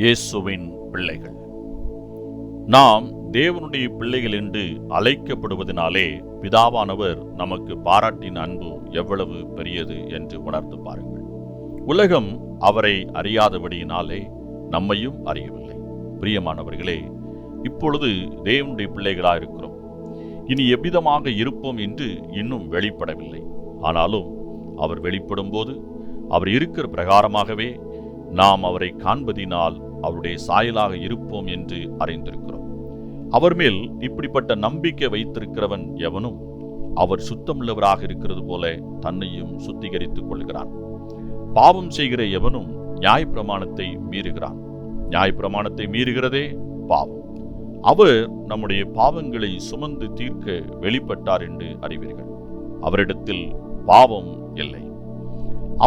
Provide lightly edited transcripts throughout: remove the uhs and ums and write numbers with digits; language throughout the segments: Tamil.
இயேசுவின் பிள்ளைகள். நாம் தேவனுடைய பிள்ளைகள் என்று அழைக்கப்படுவதனாலே பிதாவானவர் நமக்கு பாராட்டின அன்பு எவ்வளவு பெரியது என்று உணர்ந்து பாருங்கள். உலகம் அவரை அறியாதபடியினாலே நம்மையும் அறியவில்லை. பிரியமானவர்களே, இப்பொழுது தேவனுடைய பிள்ளைகளாக இருக்கிறோம். இனி எவ்விதமாக இருப்போம் என்று இன்னும் வெளிப்படவில்லை. ஆனாலும் அவர் வெளிப்படும் போது அவர் இருக்கிற பிரகாரமாகவே நாம் அவரை காண்பதினால் அவருடைய சாயலாக இருப்போம் என்று அறிந்திருக்கிறோம். அவர் மேல் இப்படிப்பட்ட நம்பிக்கை வைத்திருக்கிறவன் எவனும் அவர் சுத்தமுள்ளவராக இருக்கிறது போல தன்னையும் சுத்திகரித்துக் கொள்கிறான். பாவம் செய்கிற எவனும் நியாயப்பிரமாணத்தை மீறுகிறான். நியாயப்பிரமாணத்தை மீறுகிறதே பாவம். அவர் நம்முடைய பாவங்களை சுமந்து தீர்க்க வெளிப்பட்டார் என்று அறிவீர்கள். அவரிடத்தில் பாவம் இல்லை.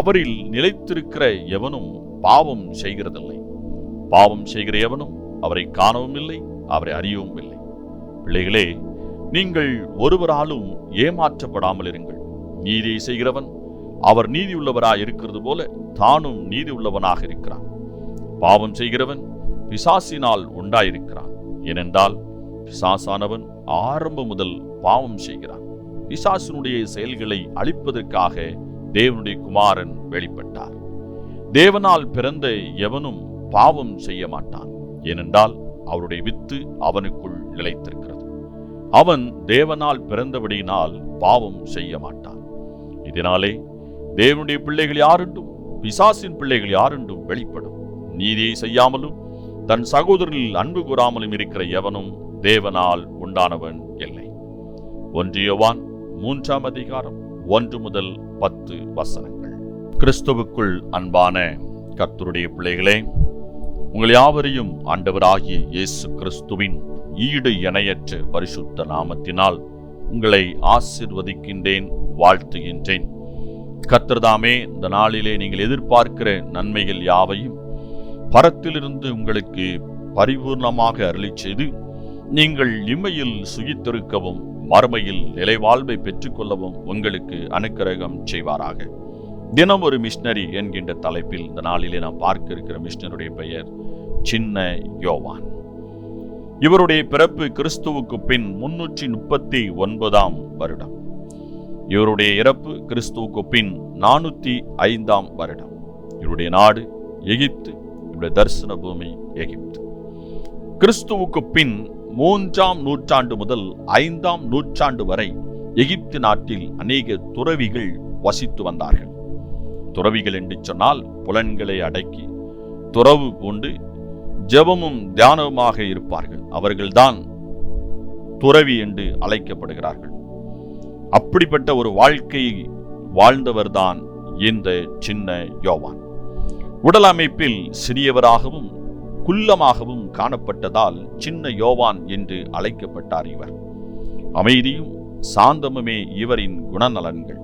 அவரில் நிலைத்திருக்கிற எவனும் பாவம் செய்கிறதில்லை. பாவம் செய்கிற எவனும் அவரை காணவும் இல்லை, அவரை அறியவும் இல்லை. பிள்ளைகளே, நீங்கள் ஒருவராலும் ஏமாற்றப்படாமல் இருங்கள். நீதியை செய்கிறவன் அவர் நீதியுள்ளவராய் இருக்கிறது போல தானும் நீதி உள்ளவனாக இருக்கிறான். பாவம் செய்கிறவன் பிசாசினால் உண்டாயிருக்கிறான். ஏனென்றால் பிசாசானவன் ஆரம்பம் முதல் பாவம் செய்கிறான். பிசாசினுடைய செயல்களை அழிப்பதற்காக தேவனுடைய குமாரன் வெளிப்பட்டார். தேவனால் பிறந்த எவனும் பாவம் செய்ய மாட்டான். ஏனென்றால் அவருடைய வித்து அவனுக்குள் நிலைத்திருக்கிறது. அவன் தேவனால் பிறந்தபடியினால் பாவம் செய்ய மாட்டான். இதனாலே தேவனுடைய பிள்ளைகள் யாரென்றும் பிசாசின் பிள்ளைகள் யாரென்றும் வெளிப்படும். நீதியை செய்யாமலும் தன் சகோதரனில் அன்பு கூறாமலும் இருக்கிற எவனும் தேவனால் உண்டானவன் இல்லை. 1 யோவான் 3ஆம் அதிகாரம் 1 முதல் 10 வசனங்கள். கிறிஸ்துவுக்குள் அன்பான கர்த்தருடைய பிள்ளைகளே, உங்கள் யாவரையும் ஆண்டவராகிய இயேசு கிறிஸ்துவின் ஈடு இணையற்ற பரிசுத்த நாமத்தினால் உங்களை ஆசீர்வதிக்கின்றேன், வாழ்த்துகின்றேன். கர்த்தர்தாமே இந்த நாளிலே நீங்கள் எதிர்பார்க்கிற நன்மைகள் யாவையும் பரத்திலிருந்து உங்களுக்கு பரிபூர்ணமாக அருளிச் செய்து நீங்கள் இம்மையில் சுகித்திருக்கவும் மறுமையில் நிலைவாழ்வை பெற்றுக்கொள்ளவும் உங்களுக்கு அனுக்கிரகம் செய்வாராக. தினம் ஒரு மிஷனரி என்கின்ற தலைப்பில் இந்த நாளிலே நாம் பார்க்க இருக்கிற மிஷனருடைய பெயர் சின்ன யோவான். இவருடைய பிறப்பு கிறிஸ்துவுக்கு பின் 339ஆம் வருடம். இவருடைய இறப்பு கிறிஸ்துவுக்கு பின் 405ஆம் வருடம். இவருடைய நாடு எகிப்து. இவருடைய தரிசன பூமி எகிப்து. கிறிஸ்துவுக்கு பின் 3ஆம் நூற்றாண்டு முதல் 5ஆம் நூற்றாண்டு வரை எகிப்து நாட்டில் அநேக துறவிகள் வசித்து வந்தார்கள். துறவிகள் என்று சொன்னால் புலன்களை அடக்கி துறவு பூண்டு ஜெபமும் தியானமுமாக இருப்பார்கள். அவர்கள்தான் துறவி என்று அழைக்கப்படுகிறார்கள். அப்படிப்பட்ட ஒரு வாழ்க்கை வாழ்ந்தவர்தான் இந்த சின்ன யோவான். உடல் அமைப்பில் சிறியவராகவும் குள்ளமாகவும் காணப்பட்டதால் சின்ன யோவான் என்று அழைக்கப்பட்டார். இவர் அமைதியும் சாந்தமுமே இவரின் குணநலன்கள்.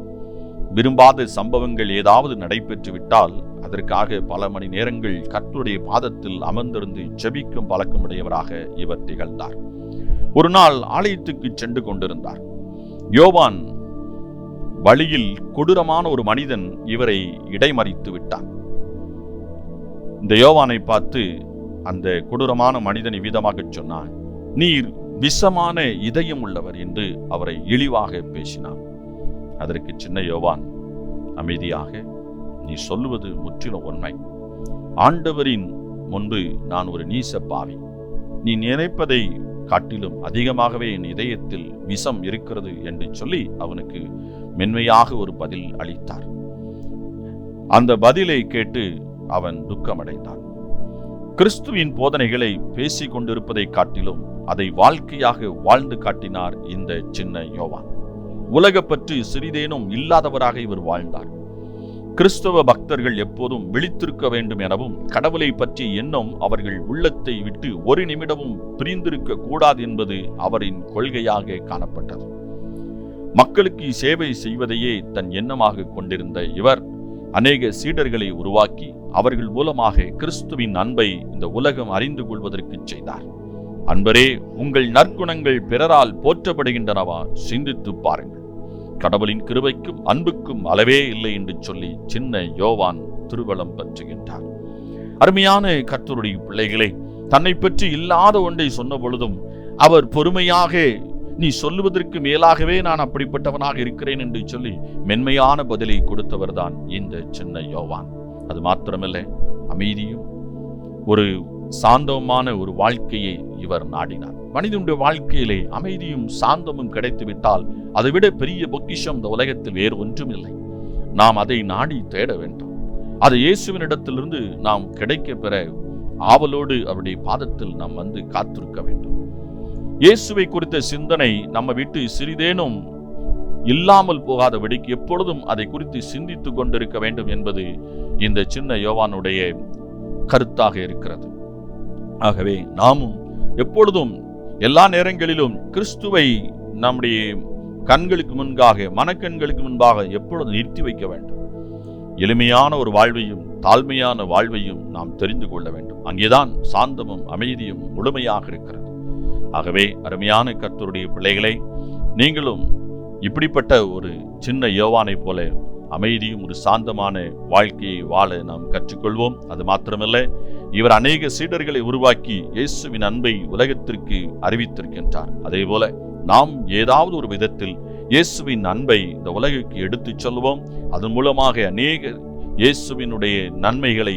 விரும்பாத சம்பவங்கள் ஏதாவது நடைபெற்றுவிட்டால் அதற்காக பல மணி நேரங்கள் கர்த்தருடைய பாதத்தில் அமர்ந்திருந்து ஜெபிக்கும் பழக்கமுடையவராக இவர் திகழ்ந்தார். ஒரு நாள் ஆலயத்துக்கு சென்று கொண்டிருந்தார். யோவான் வழியில் கொடூரமான ஒரு மனிதன் இவரை இடைமறித்து விட்டான். இந்த யோவானை பார்த்து அந்த கொடூரமான மனிதன் இவ்விதமாக சொன்னான், நீர் விஷமான இதயம் உள்ளவர் என்று அவரை இழிவாக பேசினான். அதற்கு சின்ன யோவான் அமைதியாக, நீ சொல்லுவது முற்றிலும் உண்மை. ஆண்டவரின் முன்பு நான் ஒரு நீச பாவி. நீ நினைப்பதை காட்டிலும் அதிகமாகவே என் இதயத்தில் விஷம் இருக்கிறது என்று சொல்லி அவனுக்கு மென்மையாக ஒரு பதில் அளித்தார். அந்த பதிலை கேட்டு அவன் துக்கமடைந்தான். கிறிஸ்துவின் போதனைகளை பேசிக் கொண்டிருப்பதை காட்டிலும் அதை வாழ்க்கையாக வாழ்ந்து காட்டினார் இந்த சின்ன யோவான். உலக பற்றி சிறிதேனும் இல்லாதவராக இவர் வாழ்ந்தார். கிறிஸ்தவ பக்தர்கள் எப்போதும் விழித்திருக்க வேண்டும் எனவும் கடவுளை பற்றிய எண்ணம் அவர்கள் உள்ளத்தை விட்டு ஒரு நிமிடமும் பிரிந்திருக்க கூடாது என்பது அவரின் கொள்கையாக காணப்பட்டது. மக்களுக்கு சேவை செய்வதையே தன் எண்ணமாக கொண்டிருந்த இவர் அநேக சீடர்களை உருவாக்கி அவர்கள் மூலமாக கிறிஸ்துவின் அன்பை இந்த உலகம் அறிந்து கொள்வதற்கு செய்தார். அன்பரே, உங்கள் நற்குணங்கள் பிறரால் போற்றப்படுகின்றனவா? சிந்தித்து பாருங்கள். கடவுளின் கிருபைக்கும் அன்புக்கும் அளவே இல்லை என்று சொல்லி சின்ன யோவான் திருவலம் பற்றுகின்றார். அருமையான கர்த்தருடைய பிள்ளைகளே, தன்னை பற்றி இல்லாத ஒன்றை சொன்ன பொழுதும் அவர் பொறுமையாக, நீ சொல்லுவதற்கு மேலாகவே நான் அப்படிப்பட்டவனாக இருக்கிறேன் என்று சொல்லி மென்மையான பதிலை கொடுத்தவர் தான் இந்த சின்ன யோவான். அது மாத்திரமல்ல, அமைதியும் ஒரு சாந்தமான ஒரு வாழ்க்கையை இவர் நாடினார். மனிதனுடைய வாழ்க்கையிலே அமைதியும் சாந்தமும் கிடைத்துவிட்டால் அதைவிட பெரிய பொக்கிஷம் இந்த உலகத்தில் வேறு ஒன்றும் இல்லை. நாம் அதை நாடி தேட வேண்டும். அது இயேசுவினிடத்திலிருந்து நாம் கிடைக்க பெற ஆவலோடு அவருடைய பாதத்தில் நாம் வந்து காத்திருக்க வேண்டும். இயேசுவை குறித்த சிந்தனை நம்ம விட்டு சிறிதேனும் இல்லாமல் போகாதபடிக்கு எப்பொழுதும் அதை குறித்து சிந்தித்துக் கொண்டிருக்க வேண்டும் என்பது இந்த சின்ன யோவானுடைய கருத்தாக இருக்கிறது. ஆகவே நாமும் எப்பொழுதும் எல்லா நேரங்களிலும் கிறிஸ்துவை நம்முடைய கண்களுக்கு முன்பாக, மனக்கண்களுக்கு முன்பாக எப்பொழுதும் நிறுத்தி வைக்க வேண்டும். எளிமையான ஒரு வாழ்வையும் தாழ்மையான வாழ்வையும் நாம் தெரிந்து கொள்ள வேண்டும். அங்கேதான் சாந்தமும் அமைதியும் முழுமையாக இருக்கிறது. ஆகவே அருமையான கர்த்தருடைய பிள்ளைகளை, நீங்களும் இப்படிப்பட்ட ஒரு சின்ன யோவானை போல அமைதியும் ஒரு சாந்தமான வாழ்க்கையை வாழ நாம் கற்றுக்கொள்வோம். அது மாத்திரமல்ல, இவர் அநேக சீடர்களை உருவாக்கி இயேசுவின் அன்பை உலகத்திற்கு அறிவித்திருக்கின்றார். அதே போல நாம் ஏதாவது ஒரு விதத்தில் இயேசுவின் அன்பை இந்த உலகிற்கு எடுத்துச் சொல்வோம். அதன் மூலமாக அநேக இயேசுவினுடைய நன்மைகளை,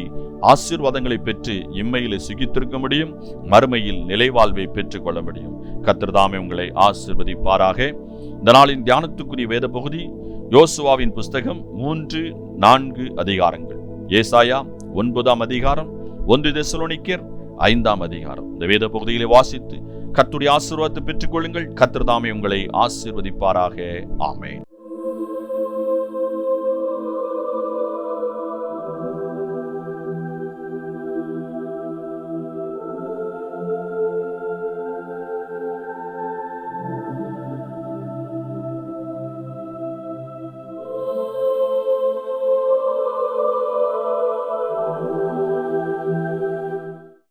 ஆசீர்வாதங்களை பெற்று இம்மையில் சுகித்திருக்க முடியும், மறுமையில் நிலைவாழ்வை பெற்றுக் கொள்ள முடியும். கர்த்தர் தாமே உங்களை ஆசீர்வதிப்பாராக. இந்த நாளின் தியானத்துக்குரிய வேத பகுதி யோசுவாவின் புஸ்தகம் 3-4 அதிகாரங்கள். ஏசாயா 9 அதிகாரம், 1 தெசலோனிக்கேயர் 5 அதிகாரம். இந்த வேத பகுதியிலே வாசித்து கர்த்தருடைய ஆசீர்வாதத்தை பெற்றுக் கொள்ளுங்கள். கர்த்தர் தாமே உங்களை ஆசீர்வதிப்பாராக. ஆமென்.